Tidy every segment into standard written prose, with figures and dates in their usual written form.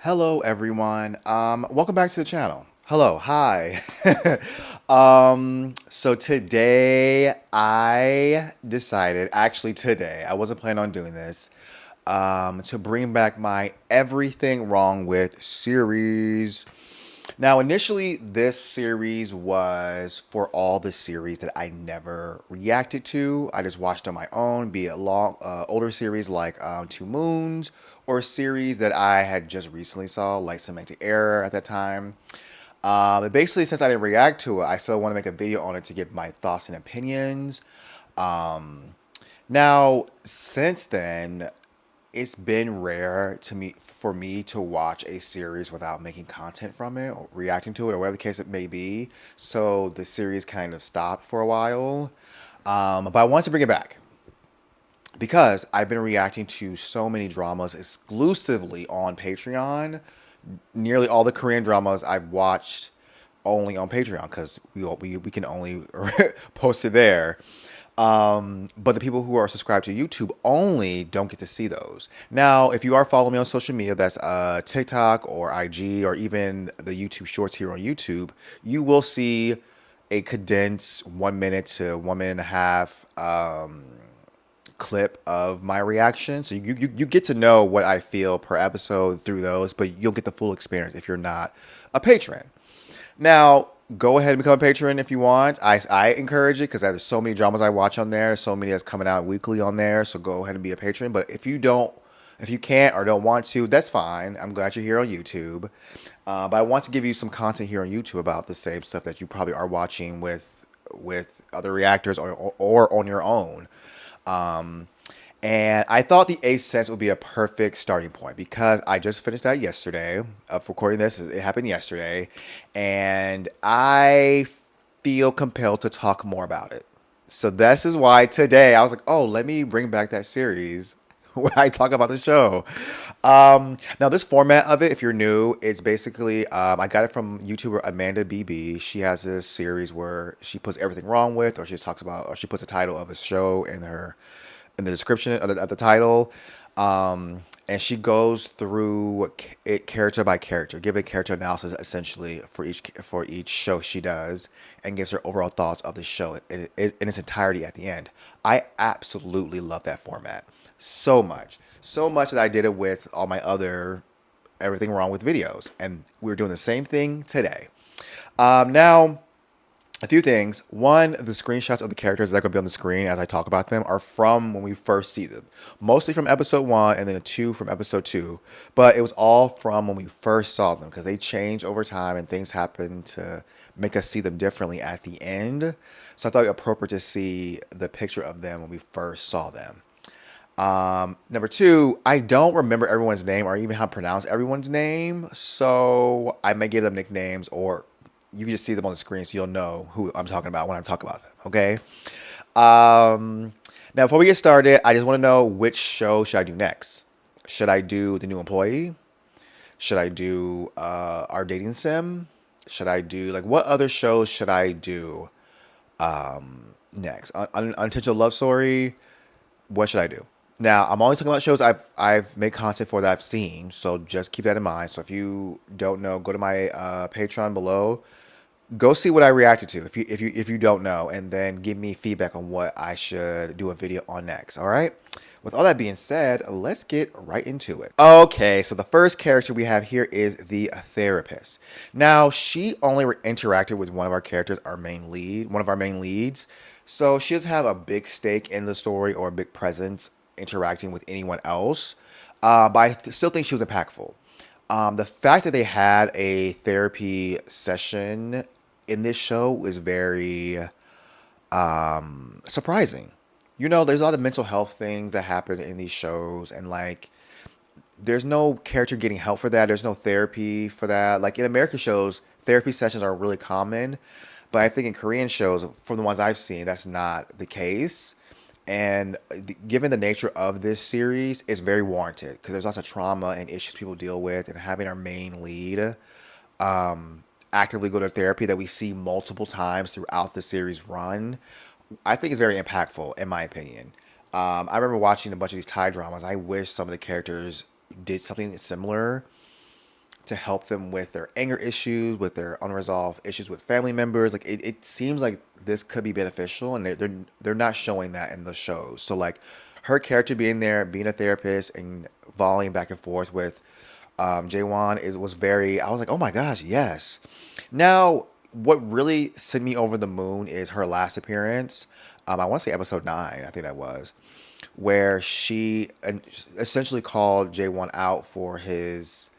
Hello, everyone. Welcome back to the channel. Hello, hi. So today I decided, actually today, I wasn't planning on doing this, to bring back my Everything Wrong With series. Now, initially, this series was for all the series that I never reacted to. I just watched on my own, be it older series like Two Moons, or a series that I had just recently saw, like Semantic Error at that time. But basically, since I didn't react to it, I still want to make a video on it to give my thoughts and opinions. Now, since then, it's been rare to me for me to watch a series without making content from it or reacting to it or whatever the case it may be. So the series kind of stopped for a while. But I want to bring it back because I've been reacting to so many dramas exclusively on Patreon. Nearly all the Korean dramas I've watched only on Patreon because we can only post it there. But the people who are subscribed to YouTube only don't get to see those. Now, if you are following me on social media, that's TikTok or IG or even the YouTube Shorts here on YouTube, you will see a condensed 1 minute to 1 minute and a half clip of my reaction. So you get to know what I feel per episode through those, but you'll get the full experience if you're not a patron. Now, go ahead and become a patron if you want. I encourage it because there's so many dramas I watch on there, so many that's coming out weekly on there. So go ahead and be a patron. But if you can't or don't want to, that's fine. I'm glad you're here on YouTube. But I want to give you some content here on YouTube about the same stuff that you probably are watching with other reactors or on your own. And I thought the 8th Sense would be a perfect starting point because I just finished that yesterday. Of recording this, it happened yesterday, and I feel compelled to talk more about it. So this is why today I was like, oh, let me bring back that series where I talk about the show. Now, this format of it, if you're new, it's basically I got it from YouTuber Amanda BB. She has this series where she puts everything wrong with, or she just talks about, or she puts a title of a show in the description of the title. And she goes through it character by character, giving a character analysis essentially for each show she does, and gives her overall thoughts of the show in its entirety at the end. I absolutely love that format so much that I did it with all my other Everything Wrong With videos, and we're doing the same thing today. Now, a few things. One, the screenshots of the characters that are going to be on the screen as I talk about them are from when we first see them. Mostly from episode 1 and then a 2 from episode 2. But it was all from when we first saw them because they change over time and things happen to make us see them differently at the end. So I thought it was appropriate to see the picture of them when we first saw them. Number 2, I don't remember everyone's name or even how to pronounce everyone's name. So I may give them nicknames or you can just see them on the screen so you'll know who I'm talking about when I'm talking about them. Okay. Now, before we get started, I just want to know which show should I do next. Should I do The New Employee? Should I do Our Dating Sim? Should I do like what other shows should I do next? Unintentional Love Story. What should I do? Now, I'm only talking about shows I've made content for that I've seen, so just keep that in mind. So if you don't know, go to my Patreon below. Go see what I reacted to if you don't know, and then give me feedback on what I should do a video on next. All right. With all that being said, let's get right into it. Okay, so the first character we have here is the therapist. Now, she only interacted with one of our characters, one of our main leads. So she doesn't have a big stake in the story or a big presence interacting with anyone else. But I still think she was impactful. The fact that they had a therapy session in this show is very surprising. You know, there's a lot of mental health things that happen in these shows, and like, there's no character getting help for that. There's no therapy for that. Like in American shows, therapy sessions are really common, but I think in Korean shows, from the ones I've seen, that's not the case. And given the nature of this series, it's very warranted because there's lots of trauma and issues people deal with, and having our main lead actively go to therapy that we see multiple times throughout the series run, I think is very impactful in my opinion. I remember watching a bunch of these Thai dramas. I wish some of the characters did something similar to help them with their anger issues, with their unresolved issues with family members. Like it seems like this could be beneficial, and they're not showing that in the shows. So like her character being there, being a therapist, and volleying back and forth with Jaewon is was very. I was like, oh my gosh, yes. Now, what really sent me over the moon is her last appearance. I want to say episode 9, I think that was, where she essentially called Jaewon out for his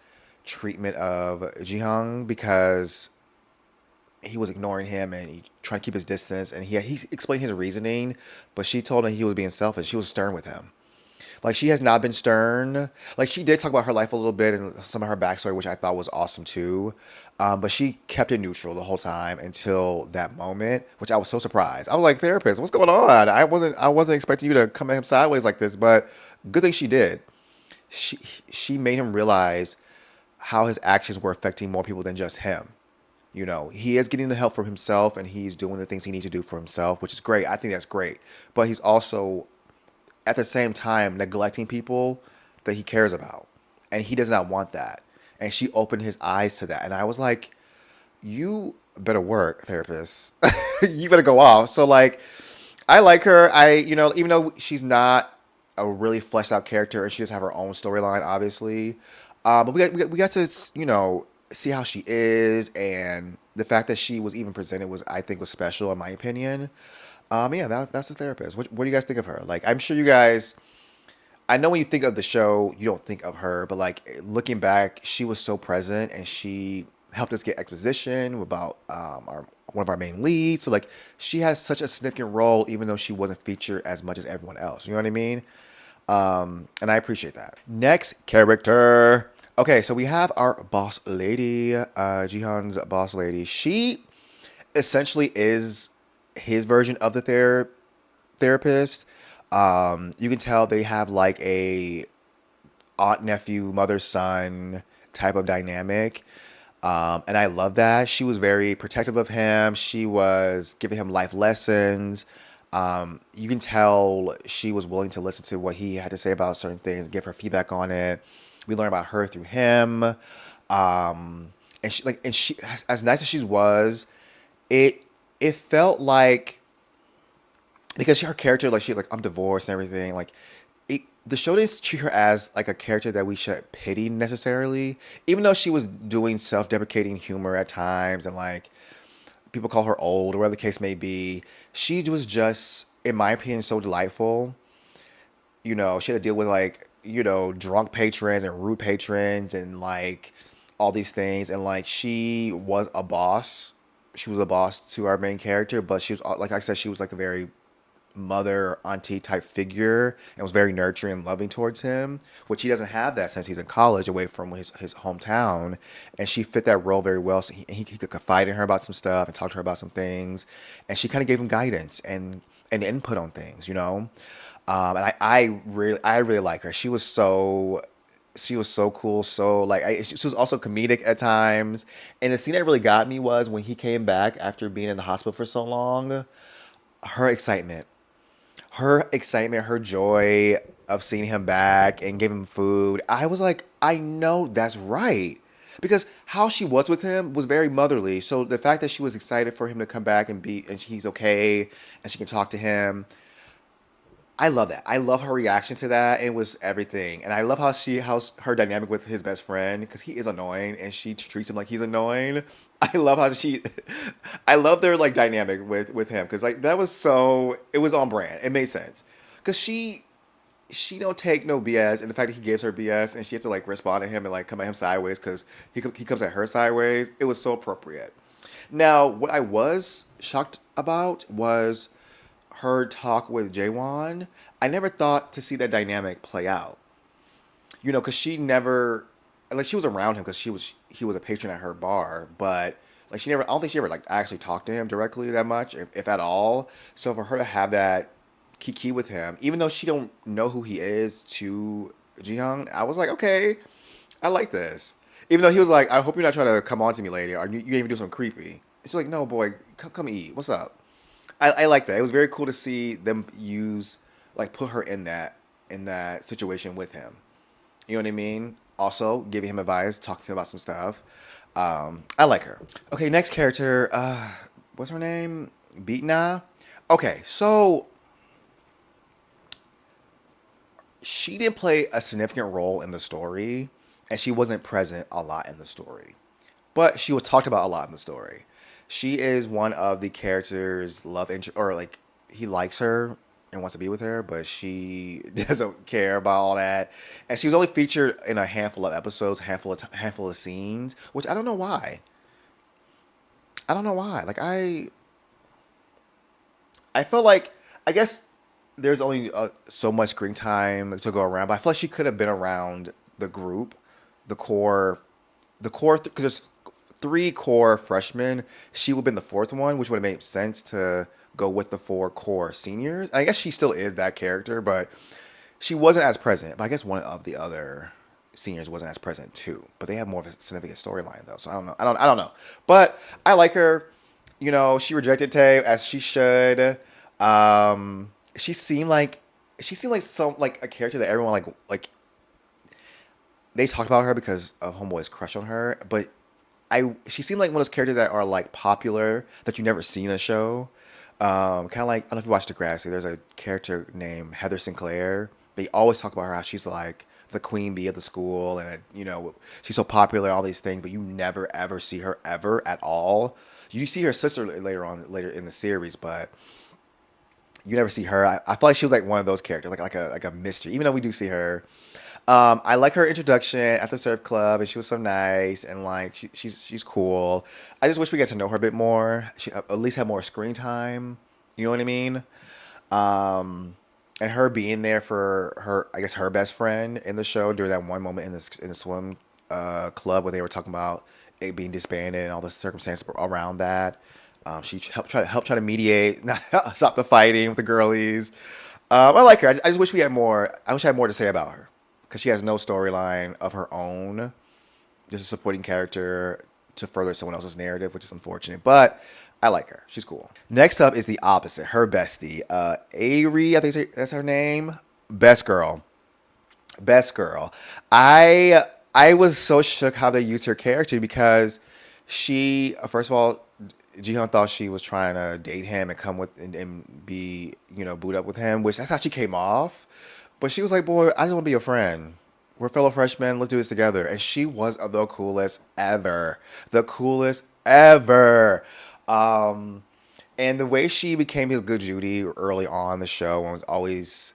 treatment of Jihang because he was ignoring him and he trying to keep his distance, and he explained his reasoning, but she told him he was being selfish. She was stern with him. Like she has not been stern. Like she did talk about her life a little bit and some of her backstory, which I thought was awesome too. But she kept it neutral the whole time until that moment, which I was so surprised. I was like, therapist, what's going on? I wasn't expecting you to come at him sideways like this, but good thing she did. She made him realize how his actions were affecting more people than just him. You know, he is getting the help from himself and he's doing the things he needs to do for himself, which is great. I think that's great. But he's also at the same time neglecting people that he cares about. And he does not want that. And she opened his eyes to that. And I was like, you better work, therapist. You better go off. So like I like her. Even though she's not a really fleshed out character and she does have her own storyline, obviously. But we got to, see how she is, and the fact that she was even presented was, I think, was special in my opinion. Yeah, that's the therapist. What do you guys think of her? Like, I'm sure you guys. I know when you think of the show, you don't think of her, but like looking back, she was so present, and she helped us get exposition about our one of our main leads. So like, she has such a significant role, even though she wasn't featured as much as everyone else. You know what I mean? And I appreciate that. Next character. Okay, so we have our boss lady, Jihan's boss lady. She essentially is his version of the therapist. You can tell they have like a aunt nephew, mother son type of dynamic. And I love that. She was very protective of him. She was giving him life lessons. You can tell she was willing to listen to what he had to say about certain things, give her feedback on it. We learn about her through him. And she as nice as she was, it felt like, because her character, like she like, I'm divorced and everything, like the show didn't treat her as like a character that we should pity necessarily, even though she was doing self-deprecating humor at times and like people call her old or whatever the case may be. She was just, in my opinion, so delightful. She had to deal with like, drunk patrons and rude patrons and like all these things. And like, she was a boss. She was a boss to our main character, but she was, like I said, she was like a very mother, auntie type figure and was very nurturing and loving towards him, which he doesn't have that since he's in college away from his hometown. And she fit that role very well. So he could confide in her about some stuff and talk to her about some things. And she kind of gave him guidance and input on things. And I really like her. She was so cool. So like, she was also comedic at times. And the scene that really got me was when he came back after being in the hospital for so long. Her excitement, her joy of seeing him back and giving him food. I was like, I know that's right. Because how she was with him was very motherly. So the fact that she was excited for him to come back and he's okay and she can talk to him, I love that. I love her reaction to that. It was everything. And I love how her dynamic with his best friend, because he is annoying and she treats him like he's annoying. I love how I love their like dynamic with him, because like that was it was on brand. It made sense. Because she don't take no BS, and the fact that he gives her BS and she has to like respond to him and like come at him sideways because he comes at her sideways. It was so appropriate. Now, what I was shocked about was her talk with Jaewon. I never thought to see that dynamic play out. Because she never, like, she was around him because he was a patron at her bar, but like I don't think she ever like actually talked to him directly that much, if at all. So for her to have that kiki with him, even though she don't know who he is to Jihyung, I was like, okay, I like this. Even though he was like, I hope you're not trying to come on to me later, or you even do something creepy. And she's like, no, boy, come eat. What's up? I like that. It was very cool to see them put her in that situation with him. You know what I mean? also giving him advice, talking to him about some stuff. I like her. Okay, next character. What's her name? Beatna. Okay, so she didn't play a significant role in the story, and she wasn't present a lot in the story, but she was talked about a lot in the story. She is one of the characters' love interest, or like he likes her and wants to be with her, but she doesn't care about all that. And she was only featured in a handful of episodes, handful of scenes, which I don't know why. I don't know why. Like I feel like I guess there's only so much screen time to go around, but I feel like she could have been around the group, the core, because there's three core freshmen. She would have been the fourth one, which would have made sense to go with the four core seniors. I guess she still is that character, but she wasn't as present. But I guess one of the other seniors wasn't as present too. But they have more of a significant storyline though, so I don't know. I don't know. But I like her. You know, she rejected Tay as she should. She seemed like some like a character that everyone like they talked about her because of Homeboy's crush on her, but she seemed like one of those characters that are like popular that you never see in a show. Kind of like I don't know if you watched Degrassi. There's a character named Heather Sinclair. They always talk about her how she's like the queen bee of the school, and you know she's so popular, all these things, but you never ever see her ever at all. You see her sister later in the series, but you never see her. I feel like she was like one of those characters, like a mystery. Even though we do see her, I like her introduction at the surf club, and she was so nice, and like she's cool. I just wish we got to know her a bit more. She at least had more screen time. You know what I mean? And her being there for her, I guess her best friend in the show during that one moment in the swim club where they were talking about it being disbanded and all the circumstances around that. She helped try to mediate, stop the fighting with the girlies. I like her. I just wish we had more. I wish I had more to say about her because she has no storyline of her own, just a supporting character to further someone else's narrative, which is unfortunate. But I like her. She's cool. Next up is the opposite. Her bestie, Ari. I think that's her name. Best girl. Best girl. I was so shook how they used her character because she first of all Jihan thought she was trying to date him and come with and be boot up with him, which that's how she came off. But she was like, "Boy, I just want to be a friend. We're fellow freshmen. Let's do this together." And she was the coolest ever, the coolest ever. Um, and the way she became his good Judy early on the show and was always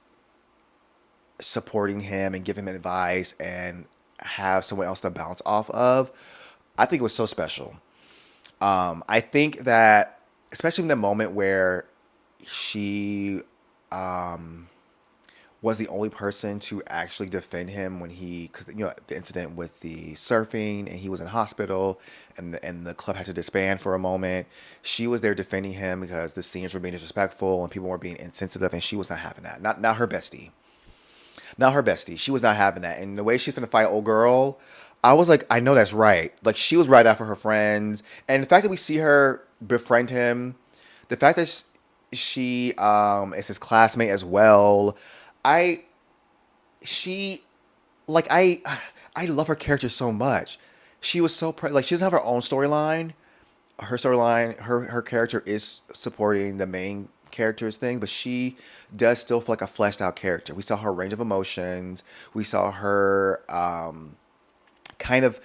supporting him and giving him advice and have someone else to bounce off of, I think it was so special. I think that, especially in the moment where she was the only person to actually defend him when because the incident with the surfing and he was in hospital and the club had to disband for a moment. She was there defending him because the seniors were being disrespectful and people were being insensitive, and she was not having that. Not her bestie. Not her bestie. She was not having that. And the way she's gonna fight old girl, I was like, I know that's right. Like she was right after her friends, and the fact that we see her befriend him, the fact that she is his classmate as well. I she like I love her character so much. She was so like she doesn't have her own storyline. Her character is supporting the main character's thing, but she does still feel like a fleshed out character. We saw her range of emotions. We saw her kind of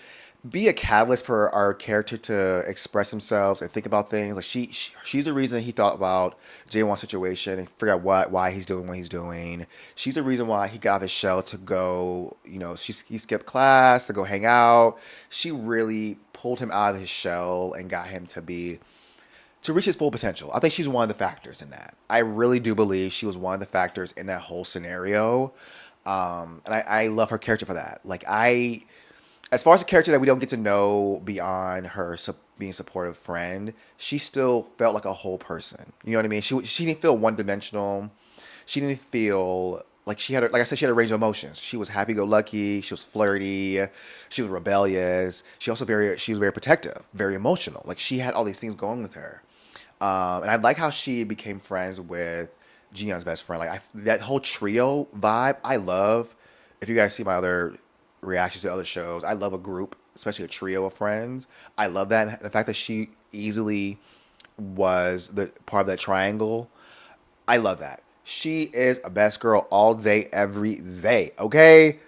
be a catalyst for our character to express themselves and think about things. Like she's the reason he thought about Jaewon's situation and figure out why he's doing what he's doing. She's the reason why he got out of his shell to go. He skipped class to go hang out. She really pulled him out of his shell and got him to reach his full potential. I think she's one of the factors in that. I really do believe she was one of the factors in that whole scenario. And I love her character for that. As far as a character that we don't get to know beyond her being a supportive friend, she still felt like a whole person. You know what I mean? She didn't feel one dimensional. She didn't feel like she had, like I said, she had a range of emotions. She was happy go lucky. She was flirty. She was rebellious. She was very protective, very emotional. Like she had all these things going with her. And I like how she became friends with Jiyeon's best friend. That whole trio vibe, I love. If you guys see my other reactions to other shows. I love a group, especially a trio of friends. I love that. And the fact that she easily was the part of that triangle. I love that. She is a best girl all day, every day. Okay?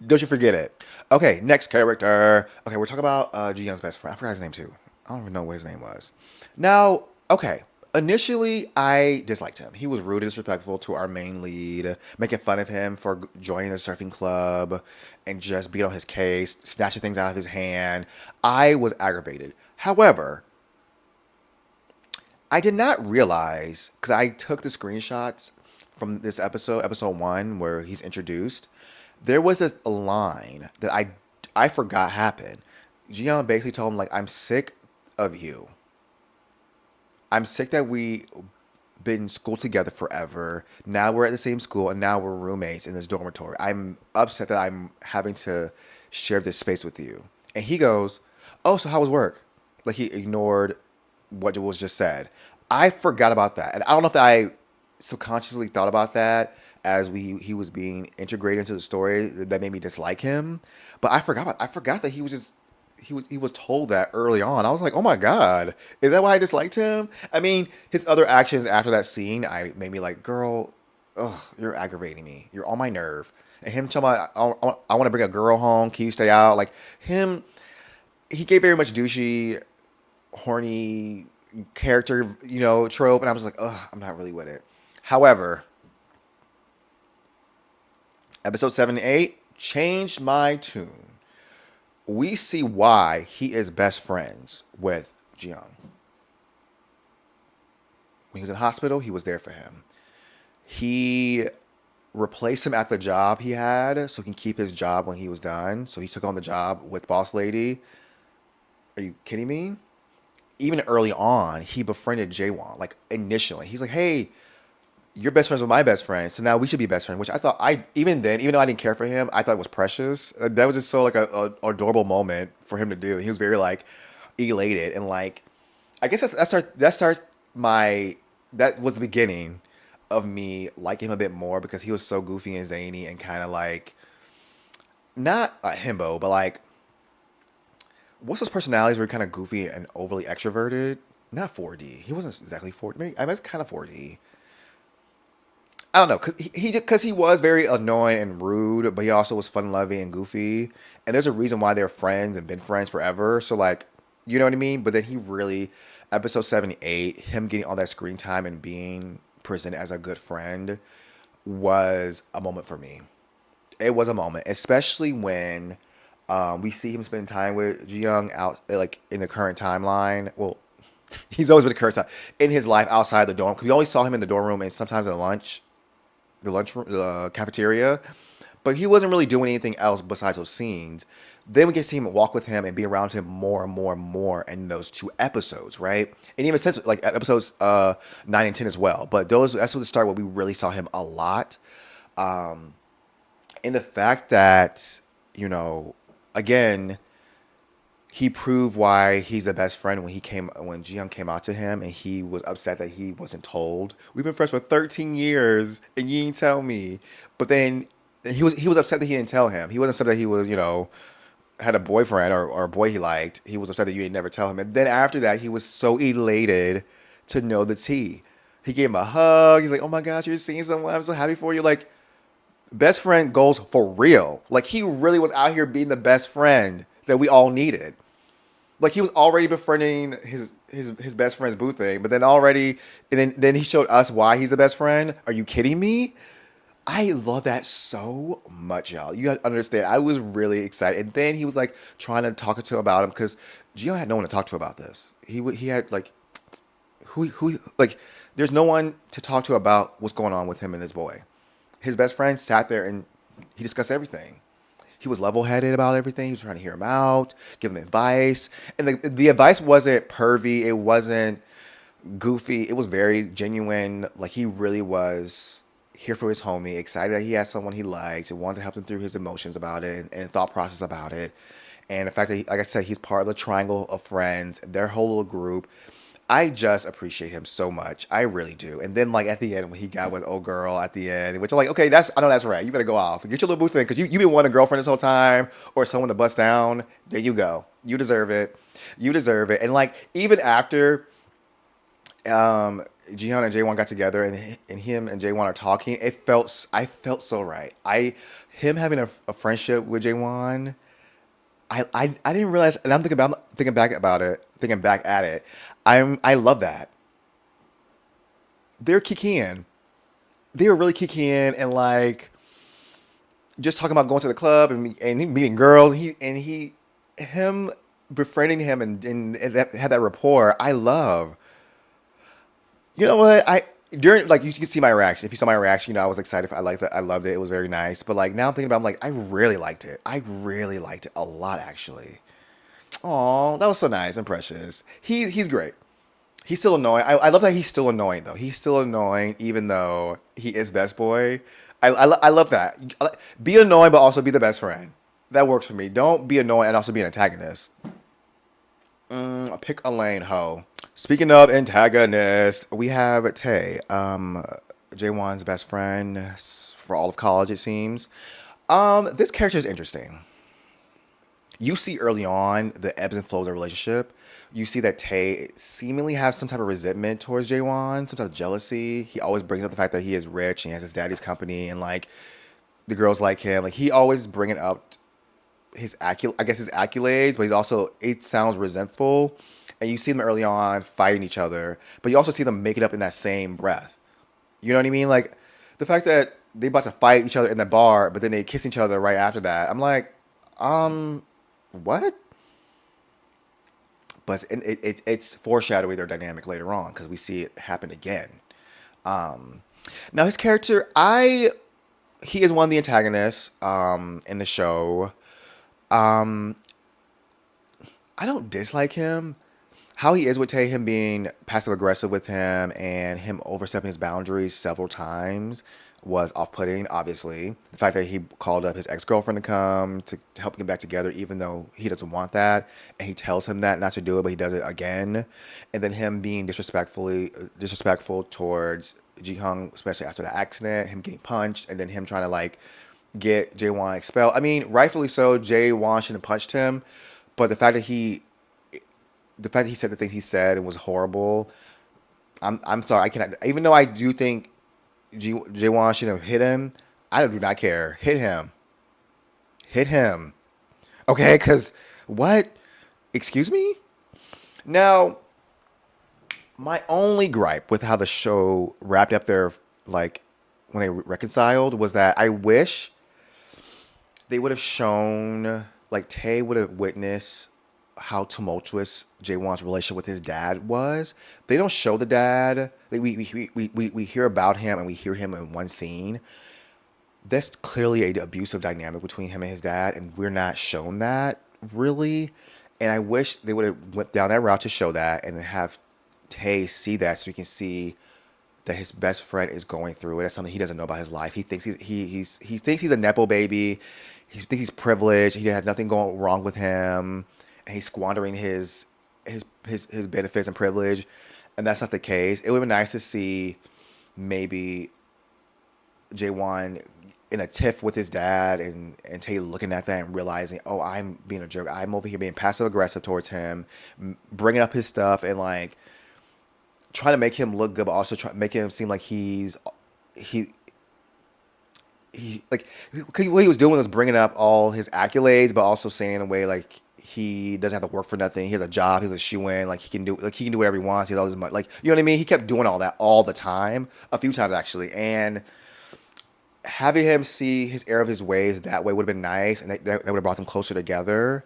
Don't you forget it. Okay, next character. Okay, we're talking about Ji Young's best friend. I forgot his name too. I don't even know what his name was. Now, okay. Initially, I disliked him. He was rude and disrespectful to our main lead, making fun of him for joining the surfing club and just being on his case, snatching things out of his hand. I was aggravated. However, I did not realize, because I took the screenshots from this episode one, where he's introduced. There was a line that I forgot happened. Jiyeon basically told him, like, I'm sick of you. I'm sick that we been in school together forever. Now we're at the same school and now we're roommates in this dormitory. I'm upset that I'm having to share this space with you. And he goes, oh, so how was work? Like, he ignored what was just said. I forgot about that. And I don't know if I subconsciously thought about that as he was being integrated into the story that made me dislike him. But I forgot that he was just he was told that early on. I was like, oh my god, is that why I disliked him? I mean, his other actions after that scene, I made me like, girl, ugh, you're aggravating me. You're on my nerve. And him telling me, I want to bring a girl home. Can you stay out? Like him, he gave very much douchey, horny character, trope, and I was like, ugh, I'm not really with it. However, episode 7 and 8 changed my tune. We see why he is best friends with Jiyoung. When he was in hospital, he was there for him. He replaced him at the job he had so he can keep his job when he was done. So he took on the job with Boss Lady. Are you kidding me? Even early on, he befriended Jaewon. Like initially, he's like, "Hey, you're best friends with my best friend, so now we should be best friends." Which I thought, even then, even though I didn't care for him, I thought it was precious. That was just so like a adorable moment for him to do. He was very like elated and like, I guess that was the beginning of me liking him a bit more because he was so goofy and zany and kind of like not a himbo, but like what's his personalities were kind of goofy and overly extroverted. Not 4D. He wasn't exactly 4D. Maybe I mean, it's kind of 4D. I don't know, cause he was very annoying and rude, but he also was fun loving and goofy. And there's a reason why they're friends and been friends forever. So like, you know what I mean? But then he really, episode 78, him getting all that screen time and being presented as a good friend was a moment for me. It was a moment, especially when we see him spending time with Jiyoung out like in the current timeline. Well, he's always been the current time in his life outside the dorm. Cause we only saw him in the dorm room and sometimes in the lunchroom, cafeteria, but he wasn't really doing anything else besides those scenes. Then we get to see him walk with him and be around him more and more and more in those two episodes, right? And even since like episodes 9 and 10 as well. But that's what the start where we really saw him a lot. And the fact that, again, he proved why he's the best friend when Jiyoung came out to him and he was upset that he wasn't told. We've been friends for 13 years and you didn't tell me. But then he was upset that he didn't tell him. He wasn't upset that he was, had a boyfriend or a boy he liked. He was upset that you didn't never tell him. And then after that, he was so elated to know the tea. He gave him a hug. He's like, oh my gosh, you're seeing someone. I'm so happy for you. Like, best friend goals for real. Like, he really was out here being the best friend that we all needed. Like, he was already befriending his best friend's boo thing, but then he showed us why he's the best friend. Are you kidding me? I love that so much, y'all. You gotta understand. I was really excited, and then he was like trying to talk to him about him because Gio had no one to talk to about this. He had like who like there's no one to talk to about what's going on with him and his boy. His best friend sat there and he discussed everything. He was level-headed about everything. He was trying to hear him out, give him advice. And the advice wasn't pervy. It wasn't goofy. It was very genuine. Like, he really was here for his homie, excited that he had someone he liked and wanted to help him through his emotions about it and thought process about it. And the fact that, like I said, he's part of the triangle of friends, their whole little group. I just appreciate him so much. I really do. And then like at the end when he got with old girl at the end, which I'm like, okay, that's I know that's right. You better go off. Get your little boo thing because you been wanting a girlfriend this whole time or someone to bust down. There you go. You deserve it. You deserve it. And like even after Jihan and Jaewon got together and him and Jaewon are talking, I felt so right. I him having a friendship with Jaewon, I didn't realize, and I'm thinking back at it. I love that they're kikiing. They were really kikiing and like just talking about going to the club and meeting girls. Him befriending him and that had that rapport. I love. You know what? I during like you can see my reaction. If you saw my reaction, I was excited. I liked it. I loved it. It was very nice. But like now I'm thinking about, it, I'm like I really liked it. I really liked it a lot actually. Oh, that was so nice and precious. He's great. He's still annoying. I love that he's still annoying though. He's still annoying even though he is best boy. I love that. Be annoying but also be the best friend. That works for me. Don't be annoying and also be an antagonist. Pick a lane, ho. Speaking of antagonist, we have Tay, Jaewon's best friend for all of college, it seems. This character is interesting. You see early on the ebbs and flows of the relationship. You see that Tay seemingly has some type of resentment towards Jaewon, some type of jealousy. He always brings up the fact that he is rich and he has his daddy's company and like the girls like him. Like he always bringing up I guess his accolades, but he's also it sounds resentful. And you see them early on fighting each other, but you also see them make it up in that same breath. You know what I mean? Like the fact that they about to fight each other in the bar, but then they kiss each other right after that. I'm like, what? But it's foreshadowing their dynamic later on because we see it happen again. Now his character, he is one of the antagonists in the show. Um, I don't dislike him. How he is with Tay, him being passive aggressive with him and him overstepping his boundaries several times was off putting, obviously. The fact that he called up his ex girlfriend to come to help get back together, even though he doesn't want that. And he tells him that not to do it, but he does it again. And then him being disrespectful towards Ji Hung, especially after the accident, him getting punched, and then him trying to like get Jaewon expelled. I mean, rightfully so, Jaewon shouldn't have punched him, but the fact that he said the things he said and was horrible. I'm sorry. I cannot. Even though I do think Jaewon should have hit him, I do not care. Hit him. Hit him. Okay, because what? Excuse me. Now, my only gripe with how the show wrapped up their like when they reconciled was that I wish they would have shown like Tay would have witnessed how tumultuous Jaewon's relationship with his dad was. They don't show the dad. Like, we hear about him and we hear him in one scene. That's clearly an abusive dynamic between him and his dad, and we're not shown that really. And I wish they would have went down that route to show that and have Tay see that so he can see that his best friend is going through it. That's something he doesn't know about his life. He thinks he thinks he's a nepo baby. He thinks he's privileged. He has nothing going wrong with him, and he's squandering his benefits and privilege, and that's not the case. It would have been nice to see maybe Jaewon in a tiff with his dad and Tay looking at that and realizing, oh, I'm being a jerk. I'm over here being passive aggressive towards him, bringing up his stuff and like trying to make him look good, but also making him seem like he like what he was doing was bringing up all his accolades, but also saying in a way like he doesn't have to work for nothing. He has a job. He's a shoe in. Like he can do whatever he wants. He has all this money. Like you know what I mean. He kept doing all that all the time, a few times actually, and having him see his error of his ways that way would have been nice, and that would have brought them closer together.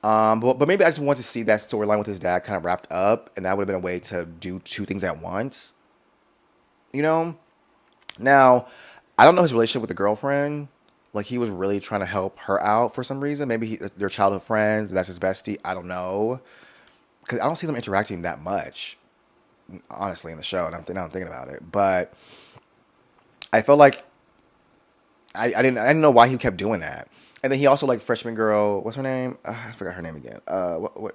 But maybe I just want to see that storyline with his dad kind of wrapped up, and that would have been a way to do two things at once. You know? Now, I don't know his relationship with the girlfriend. Like, he was really trying to help her out for some reason. Maybe they're childhood friends, that's his bestie. I don't know. Because I don't see them interacting that much, honestly, in the show, and now I'm thinking about it. But I felt like I didn't know why he kept doing that. And then he also like freshman girl. What's her name? I forgot her name again. What?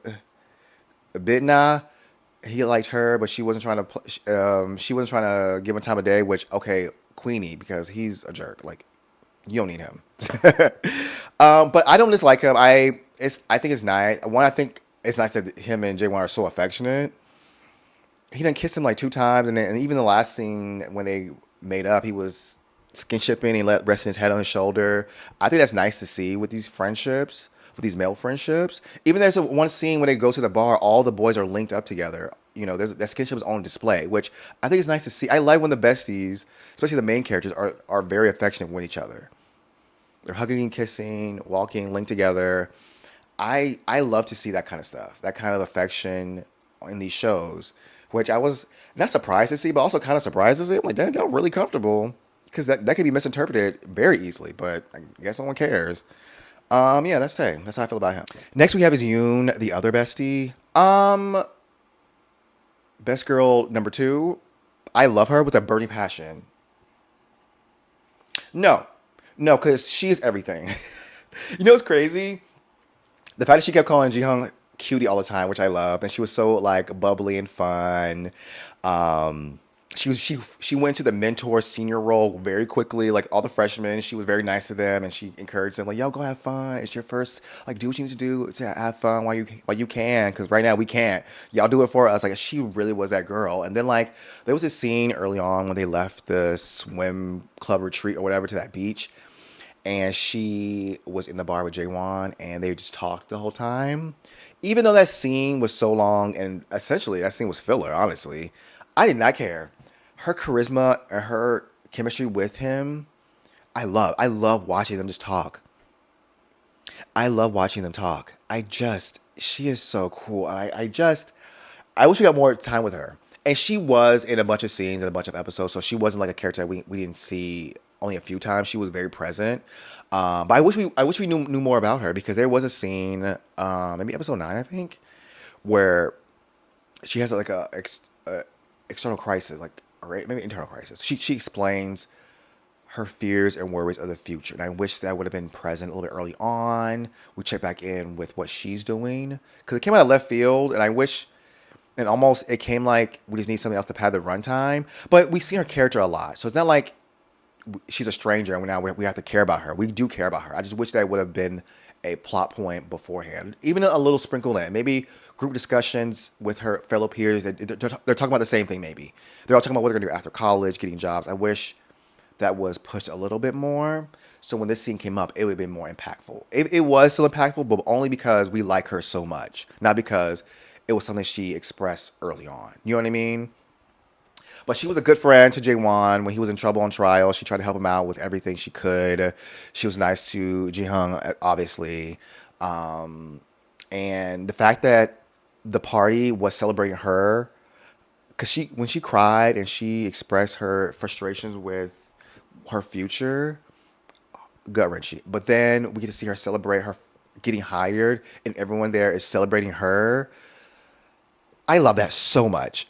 Bidna. he liked her, but she wasn't trying to. She wasn't trying to give him time of day. Which okay, Queenie, because he's a jerk. Like you don't need him. But I don't dislike him. I think it's nice. One, I think it's nice that him and Jay are so affectionate. He done kissed him like 2 times, and even the last scene when they made up, he was skinshiping. He let resting his head on his shoulder. I think that's nice to see with these friendships, with these male friendships. Even there's one scene when they go to the bar, all the boys are linked up together. You know, there's that skinship is on display, which I think is nice to see. I like when the besties, especially the main characters, are very affectionate with each other. They're hugging, kissing, walking, linked together. I love to see that kind of stuff, that kind of affection in these shows, which I was not surprised to see, but also kind of surprised to see. I'm like, damn, y'all really comfortable, because that could be misinterpreted very easily. But I guess no one cares. Yeah, that's Tay. That's how I feel about him. Next we have is Yoon, the other bestie. Best girl number two. I love her with a burning passion. No, no, because she is everything. You know what's crazy? The fact that she kept calling Ji-Hung cutie all the time, which I love, and she was so like bubbly and fun. She went to the mentor senior role very quickly. Like all the freshmen, she was very nice to them, and she encouraged them like, "Yo, go have fun. It's your first. Like, do what you need to do to have fun while you can. Because right now we can't. Y'all do it for us." Like she really was that girl. And then like there was a scene early on when they left the swim club retreat or whatever to that beach, and she was in the bar with Jaewon, and they just talked the whole time. Even though that scene was so long, and essentially that scene was filler, honestly, I did not care. Her charisma and her chemistry with him, I love. I love watching them just talk. I love watching them talk. She is so cool. I wish we got more time with her. And she was in a bunch of scenes and a bunch of episodes, so she wasn't like a character that we didn't see only a few times. She was very present. But I wish we knew more about her, because there was a scene, maybe episode 9, I think, where she has like a external crisis, like, or maybe internal crisis. She explains her fears and worries of the future, and I wish that would have been present a little bit early on. We check back in with what she's doing, because it came out of left field, and I wish. And almost it came like we just need something else to pad the runtime. But we've seen her character a lot, so it's not like she's a stranger and now we have to care about her. We do care about her. I just wish that would have been a plot point beforehand, even a little sprinkle in. Maybe group discussions with her fellow peers. They're talking about the same thing. Maybe they're all talking about what they're gonna do after college, getting jobs. I wish that was pushed a little bit more. So when this scene came up, it would have been more impactful. It was still impactful, but only because we like her so much, not because it was something she expressed early on. You know what I mean? But she was a good friend to Jaewon when he was in trouble on trial. She tried to help him out with everything she could. She was nice to Ji-Hung, obviously. Um, and the fact that the party was celebrating her, because when she cried and she expressed her frustrations with her future, gut wrenching. But then we get to see her celebrate her getting hired, and everyone there is celebrating her. I love that so much.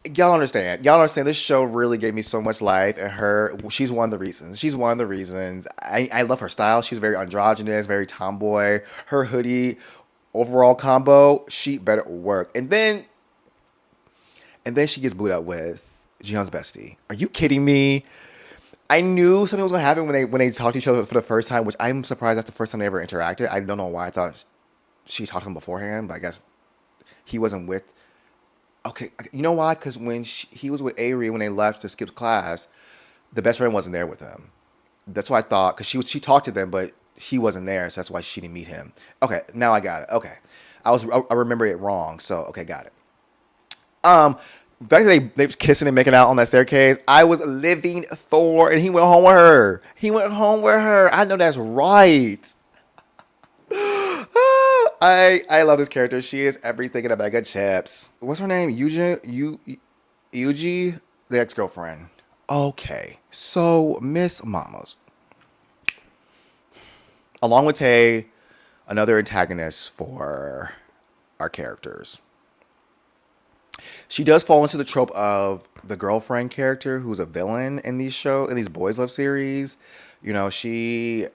Y'all understand. Y'all understand. This show really gave me so much life, and she's one of the reasons. She's one of the reasons. I love her style. She's very androgynous, very tomboy. Her hoodie, overall combo, she better work. And then she gets booed up with Jihyun's bestie. Are you kidding me? I knew something was gonna happen when they talked to each other for the first time, which I'm surprised that's the first time they ever interacted. I don't know why. I thought she talked to him beforehand, but I guess he wasn't with. Okay, you know why? Because when he was with Avery when they left to skip class, the best friend wasn't there with them. That's why I thought, because she talked to them, but he wasn't there, so that's why she didn't meet him. Okay, now I got it. Okay, I remember it wrong, so okay, got it. The fact that they was kissing and making out on that staircase, I was living for, and he went home with her. He went home with her. I know that's right. I love this character. She is everything in a bag of chips. What's her name? Yuji, the ex-girlfriend. Okay, so Miss Mamas, along with Tay, another antagonist for our characters. She does fall into the trope of the girlfriend character who's a villain in these boys love series. You know, she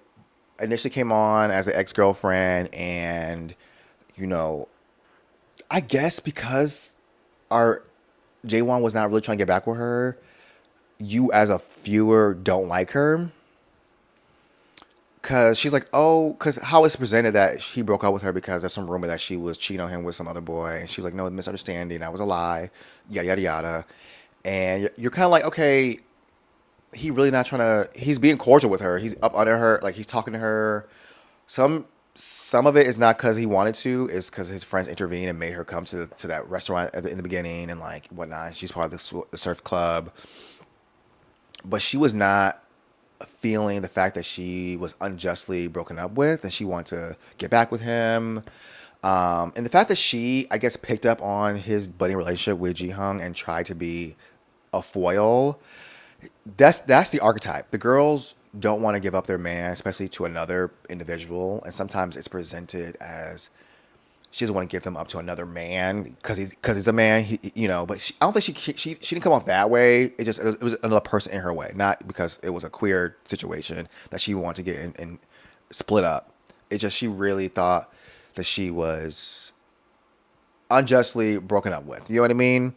initially came on as an ex-girlfriend, and you know, I guess because our Jaewon was not really trying to get back with her, you as a viewer don't like her. Cause she's like, oh, cause how it's presented that he broke up with her because there's some rumor that she was cheating on him with some other boy, and she was like, no, misunderstanding, that was a lie, yada yada yada, and you're kind of like, okay, he really not trying to, he's being cordial with her, he's up under her, like he's talking to her. Some of it is not because he wanted to, it's because his friends intervened and made her come to that restaurant in the beginning and like whatnot. She's part of the surf club, but she was not feeling the fact that she was unjustly broken up with and she wanted to get back with him. And the fact that she, I guess, picked up on his budding relationship with Ji Hung and tried to be a foil, that's the archetype. The girls don't want to give up their man, especially to another individual. And sometimes it's presented as she doesn't want to give them up to another man because he's a man, But I don't think she didn't come off that way. It was another person in her way, not because it was a queer situation that she wanted to get in and split up. It just she really thought that she was unjustly broken up with. You know what I mean?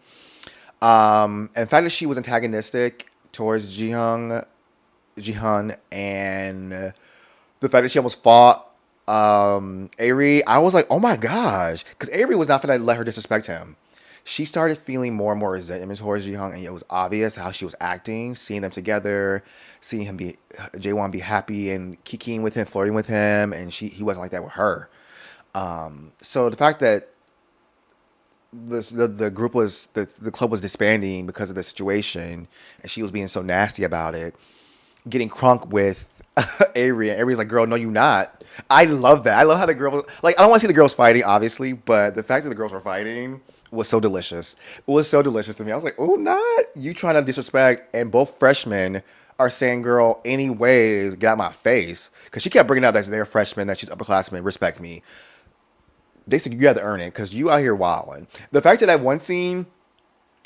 And the fact that she was antagonistic towards Jihan, and the fact that she almost fought Avery, I was like, oh my gosh, because Avery was not gonna let her disrespect him. She started feeling more and more resentment towards Jihan, and it was obvious how she was acting, seeing them together, seeing him be Jaewon be happy and kikiing with him, flirting with him, and he wasn't like that with her. So the fact that the group was the club was disbanding because of the situation, and she was being so nasty about it, getting crunk with Avery, and Avery's like, "Girl, no, you not." I love that. I love how the girl was like. I don't want to see the girls fighting, obviously, but the fact that the girls were fighting was so delicious. It was so delicious to me. I was like, "Oh, not you trying to disrespect?" And both freshmen are saying, "Girl, anyways, get out my face," because she kept bringing out that they're freshmen, that she's upperclassmen. Respect me. They said you got to earn it because you out here wilding. The fact that one scene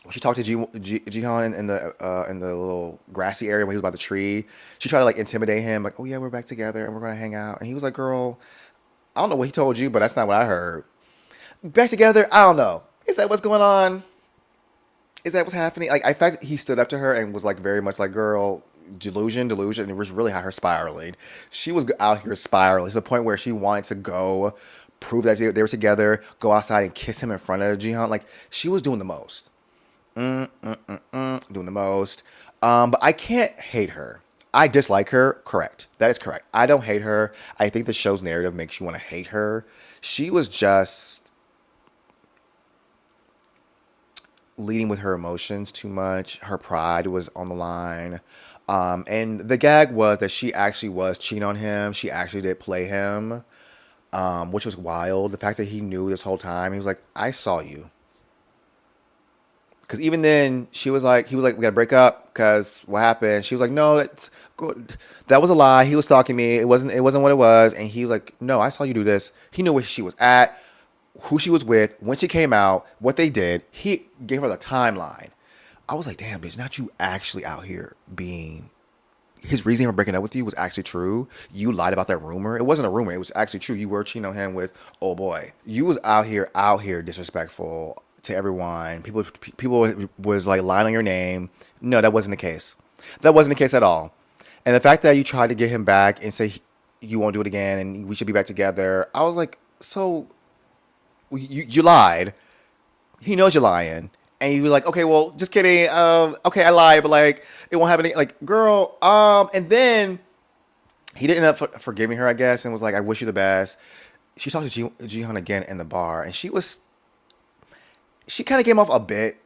she talked to Jihan in the little grassy area where he was by the tree. She tried to like intimidate him, like, "Oh yeah, we're back together and we're gonna hang out." And he was like, "Girl, I don't know what he told you, but that's not what I heard. Back together? I don't know. Is that what's going on? Is that what's happening?" Like, in fact, he stood up to her and was like very much like, "Girl, delusion." And it was really how her spiraling. She was out here spiraling to the point where she wanted to go prove that they were together, go outside and kiss him in front of Jihan. Like she was doing the most. Doing the most. But I can't hate her. I dislike her. Correct. That is correct. I don't hate her. I think the show's narrative makes you want to hate her. She was just leading with her emotions too much. Her pride was on the line. And the gag was that she actually was cheating on him. She actually did play him, which was wild. The fact that he knew this whole time. He was like, I saw you. Because even then, he was like, we gotta break up. Because what happened? She was like, no, that's good. That was a lie. He was stalking me. It wasn't what it was. And he was like, no, I saw you do this. He knew where she was at, who she was with, when she came out, what they did. He gave her the timeline. I was like, damn, bitch, not you actually out here being. His reason for breaking up with you was actually true. You lied about that rumor. It wasn't a rumor. It was actually true. You were cheating on him with, oh boy. You was out here disrespectful to everyone. People was like lying on your name. No, that wasn't the case. That wasn't the case at all. And the fact that you tried to get him back and say you won't do it again and we should be back together, I was like, so you lied. He knows you're lying. And you were like, okay, well, just kidding. Okay, I lied, but like, it won't happen. Like, girl. And then he did end up forgiving her, I guess, and was like, I wish you the best. She talked to Jihan again in the bar, and she kind of came off a bit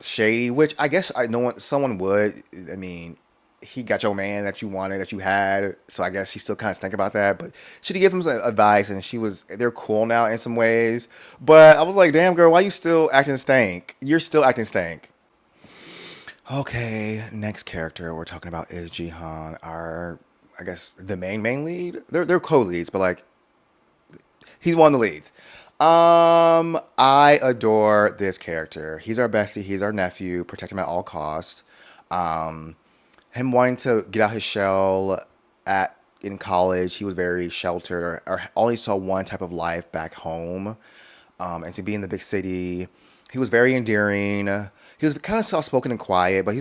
shady, which I guess someone would. I mean, he got your man that you wanted, that you had, so I guess she still kind of stank about that. But she did give him some advice, and they're cool now in some ways. But I was like, damn girl, why you still acting stank? You're still acting stank. Okay, next character we're talking about is Jihan, our, I guess, the main lead. They're co-leads, but like he's one of the leads. I adore this character. He's our bestie. He's our nephew. Protect him at all costs. Him wanting to get out his shell in college. He was very sheltered, or only saw one type of life back home. And to be in the big city, He was very endearing. He was kind of soft spoken and quiet, but he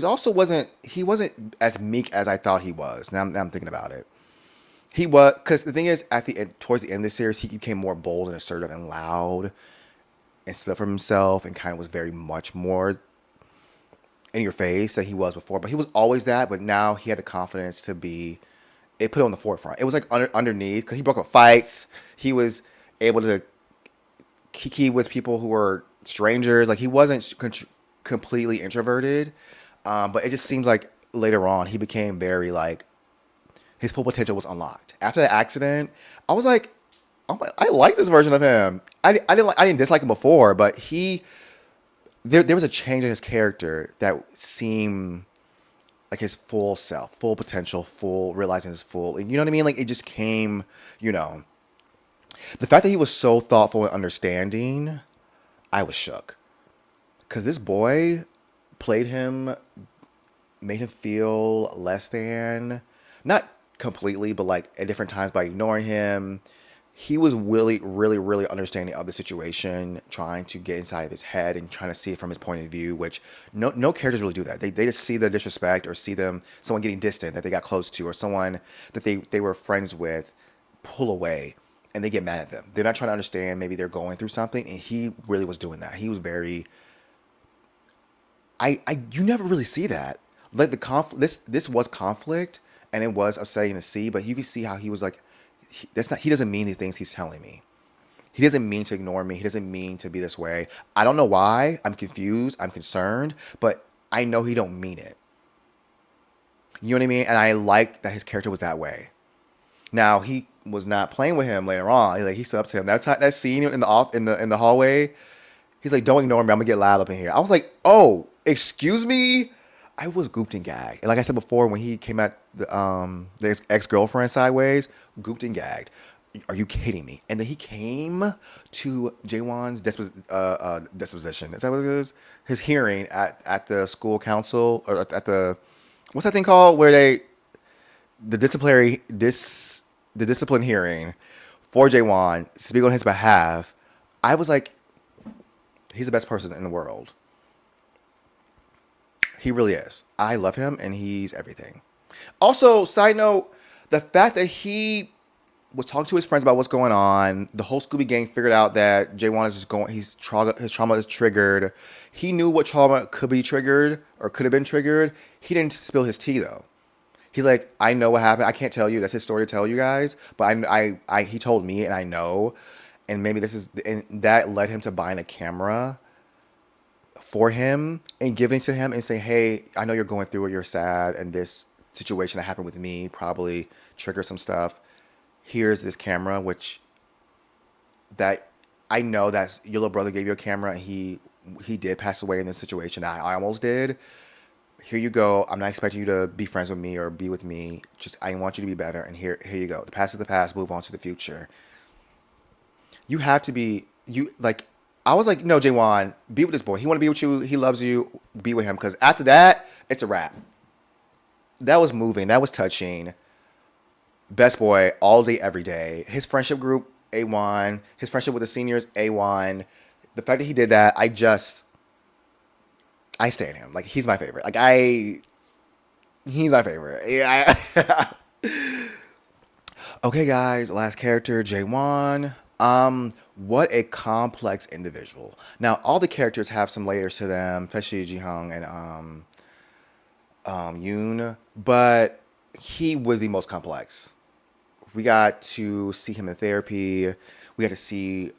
wasn't as meek as I thought he was. Now I'm thinking about it. He was, because the thing is, at the end, towards the end of the series, he became more bold and assertive and loud and stood up for himself and kind of was very much more in your face than he was before. But he was always that. But now he had the confidence to be. It put it on the forefront. It was like underneath because he broke up fights. He was able to kiki with people who were strangers. Like he wasn't completely introverted. But it just seems like later on he became very like his full potential was unlocked. After that accident, I was like, oh my, I like this version of him. I didn't dislike him before, but there was a change in his character that seemed like his full self, full potential, full realizing his full. You know what I mean? Like it just came. You know, the fact that he was so thoughtful and understanding, I was shook because this boy played him, made him feel less than, not completely, but like at different times by ignoring him. He was really, really, really understanding of the situation, trying to get inside of his head and trying to see it from his point of view, which no characters really do that. They just see the disrespect or see someone getting distant that they got close to or someone that they were friends with pull away and they get mad at them. They're not trying to understand maybe they're going through something, and he really was doing that. He was very I you never really see that. Like the conflict this was conflict and it was upsetting to see, but you could see how he was like he doesn't mean the things he's telling me. He doesn't mean to ignore me. He doesn't mean to be this way. I don't know why. I'm confused. I'm concerned, but I know he don't mean it. You know what I mean? And I like that his character was that way. Now he was not playing with him later on. Like he stood up to him. That scene in the hallway. He's like, "Don't ignore me. I'm gonna get loud up in here." I was like, "Oh, excuse me." I was gooped and gagged. And like I said before, when he came at the ex girlfriend sideways, gooped and gagged. Are you kidding me? And then he came to Jaewon's disposition. Is that what it is? His hearing at the school council or at the what's that thing called where the the discipline hearing for Jaewon speak on his behalf. I was like, he's the best person in the world. He really is. I love him and he's everything. Also, side note, the fact that he was talking to his friends about what's going on. The whole Scooby Gang figured out that Jaewon is just going. His trauma is triggered. He knew what trauma could be triggered or could have been triggered. He didn't spill his tea though. He's like, I know what happened. I can't tell you. That's his story to tell you guys. But he told me, and I know. And maybe and that led him to buying a camera for him and giving to him and saying, hey, I know you're going through it. You're sad, and this situation that happened with me probably triggered some stuff. Here's this camera, which that I know that your little brother gave you a camera and he did pass away in this situation. I almost did. Here you go. I'm not expecting you to be friends with me or be with me. Just I want you to be better. And here you go. The past is the past. Move on to the future. You have to be like. I was like, no, Jaewon, be with this boy. He want to be with you. He loves you. Be with him. Because after that, it's a wrap. That was moving. That was touching. Best boy all day, every day. His friendship group, A1. His friendship with the seniors, A1. The fact that he did that, I stand him. Like, he's my favorite. He's my favorite. Yeah. Okay, guys. Last character, Jaewon. What a complex individual. Now, all the characters have some layers to them, especially Ji-hung and Yoon, but he was the most complex. We got to see him in therapy. We got to see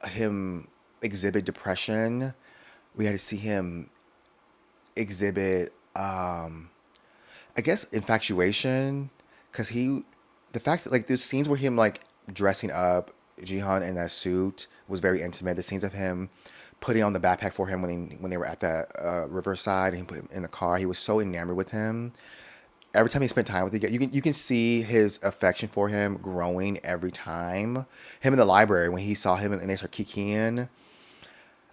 him exhibit depression. We had to see him exhibit, I guess, infatuation. Because the fact that, like, there's scenes where him, like, dressing up Jihan in that suit was very intimate. The scenes of him putting on the backpack for him when they were at that riverside and he put him in the car, he was so enamored with him. Every time he spent time with him, you can see his affection for him growing every time. Him in the library when he saw him and they start kikiing,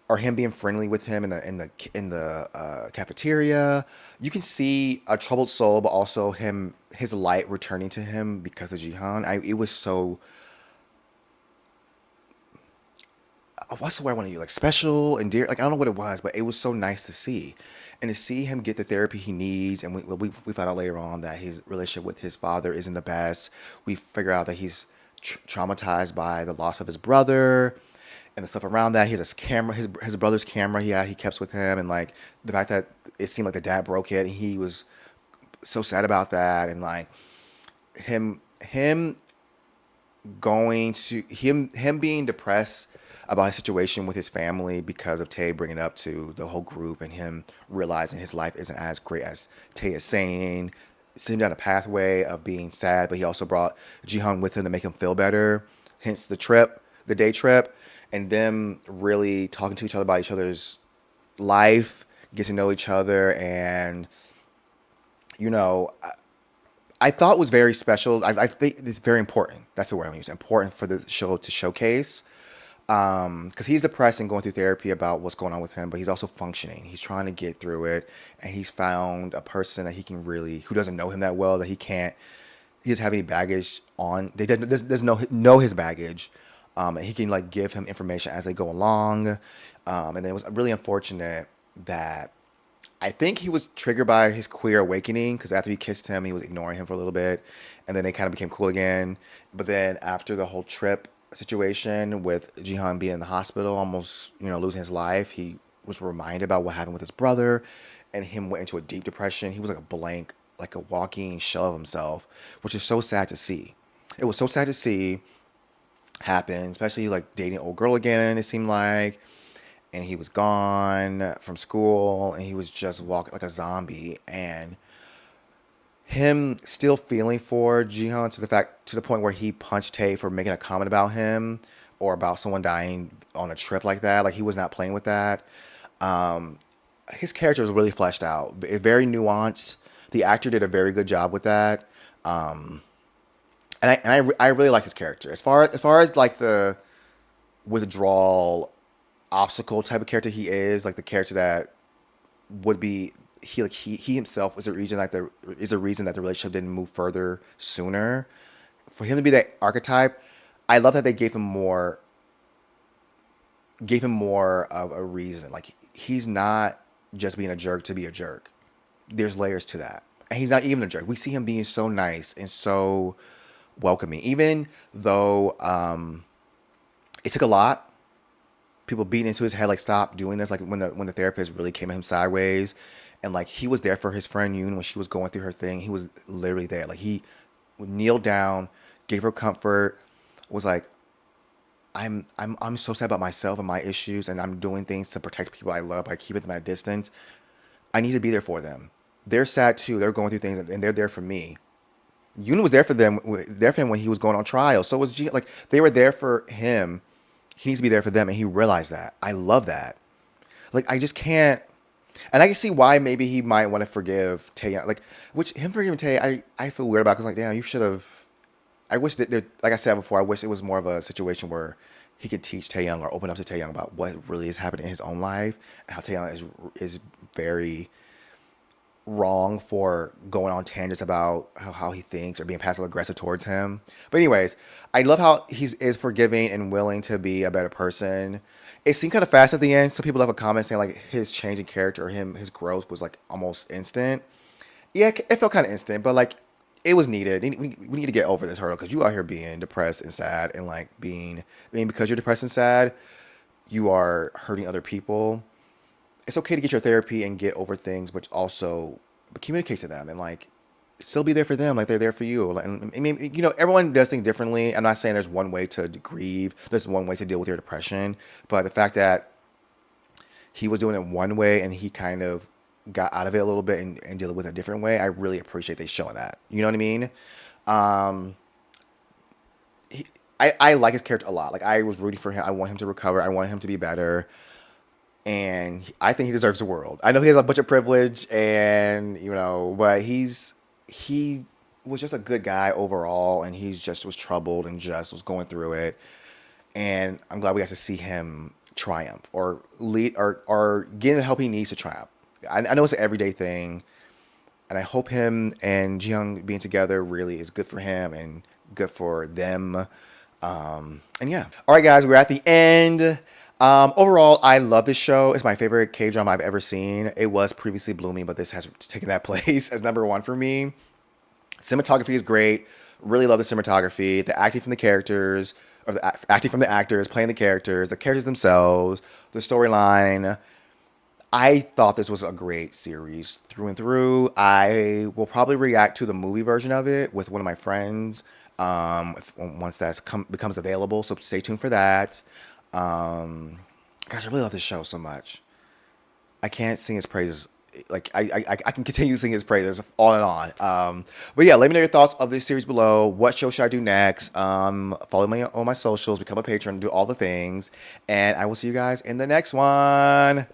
or him being friendly with him in the cafeteria. You can see a troubled soul, but also his light returning to him because of Jihan. It was so. what's the word I want to use? Like special and dear. Like I don't know what it was, but it was so nice to see, and to see him get the therapy he needs. And we found out later on that his relationship with his father isn't the best. We figure out that he's traumatized by the loss of his brother and the stuff around that. He has a camera, his brother's camera. Yeah, he kept with him, and like the fact that it seemed like the dad broke it, and he was so sad about that, and like him going to him being depressed about his situation with his family because of Tay bringing it up to the whole group, and him realizing his life isn't as great as Tay is saying, sitting down a pathway of being sad, but he also brought Jihan with him to make him feel better. Hence the day trip, and them really talking to each other about each other's life, get to know each other, and you know, I thought was very special. I think it's very important. That's the word I'm using. Important for the show to showcase. Because he's depressed and going through therapy about what's going on with him, but he's also functioning. He's trying to get through it, and he's found a person that he can really, who doesn't know him that well, that he doesn't have any baggage on. They doesn't know his baggage, and he can like give him information as they go along. And then it was really unfortunate that I think he was triggered by his queer awakening because after he kissed him, he was ignoring him for a little bit, and then they kind of became cool again. But then after the whole trip situation with Jihan being in the hospital, almost losing his life, he was reminded about what happened with his brother, and him went into a deep depression. He was like a blank, like a walking shell of himself, which is so sad to see. It was so sad to see happen, especially like dating an old girl again. It seemed like, and he was gone from school, and he was just walking like a zombie, and him still feeling for Jihan to the point where he punched Tay for making a comment about him or about someone dying on a trip like that. Like he was not playing with that. His character was really fleshed out, very nuanced. The actor did a very good job with that. And I really like his character as far as like the withdrawal obstacle type of character he is, like the character that would be he himself is the reason that the relationship didn't move further sooner. For him to be that archetype, I love that they gave him more of a reason. Like he's not just being a jerk to be a jerk. There's layers to that, and he's not even a jerk. We see him being so nice and so welcoming, even though it took a lot. People beating into his head like stop doing this, like when the therapist really came at him sideways, and like he was there for his friend Yoon when she was going through her thing. He was literally there, like he kneeled down, gave her comfort, was like, I'm so sad about myself and my issues, and I'm doing things to protect people I love by keeping them at a distance. I need to be there for them. They're sad too, they're going through things, and they're there for me. Yoon was there for him when he was going on trial. So was G. Like they were there for him. He needs to be there for them, and he realized that. I love that. Like I just can't, and I can see why maybe he might want to forgive Tae. Like which him forgiving Tae, I feel weird about because like damn, you should have. I wish that like I said before, I wish it was more of a situation where he could teach Taeyong or open up to Taeyong about what really is happening in his own life, and how Taeyong is very wrong for going on tangents about how he thinks or being passive aggressive towards him. But anyways, I love how is forgiving and willing to be a better person. It seemed kind of fast at the end. Some people left a comment saying like his change in character or his growth was like almost instant. Yeah, it felt kind of instant, but like it was needed. We need to get over this hurdle because you out here being depressed and sad, and like because you're depressed and sad, you are hurting other people. It's okay to get your therapy and get over things, but also communicate to them and like still be there for them, like they're there for you. Like, I mean, everyone does things differently. I'm not saying there's one way to grieve, there's one way to deal with your depression, but the fact that he was doing it one way and he kind of got out of it a little bit and dealing with it a different way, I really appreciate they showing that. You know what I mean? I like his character a lot. Like I was rooting for him. I want him to recover. I want him to be better. And I think he deserves the world. I know he has a bunch of privilege, and but he was just a good guy overall, and he just was troubled and just was going through it. And I'm glad we got to see him triumph or lead or get the help he needs to triumph. I know it's an everyday thing, and I hope him and Jiyoung being together really is good for him and good for them. And yeah, all right, guys, we're at the end. Overall, I love this show. It's my favorite K drama I've ever seen. It was previously Blooming, but this has taken that place as number one for me. Cinematography is great. Really love the cinematography. The acting from the characters, or the acting from the actors playing the characters themselves, the storyline. I thought this was a great series through and through. I will probably react to the movie version of it with one of my friends once becomes available. So stay tuned for that. Gosh, I really love this show so much. I can't sing his praises. Like I can continue singing his praises on and on. But yeah, let me know your thoughts of this series below. What show should I do next? Follow me on my socials, become a patron, do all the things, and I will see you guys in the next one.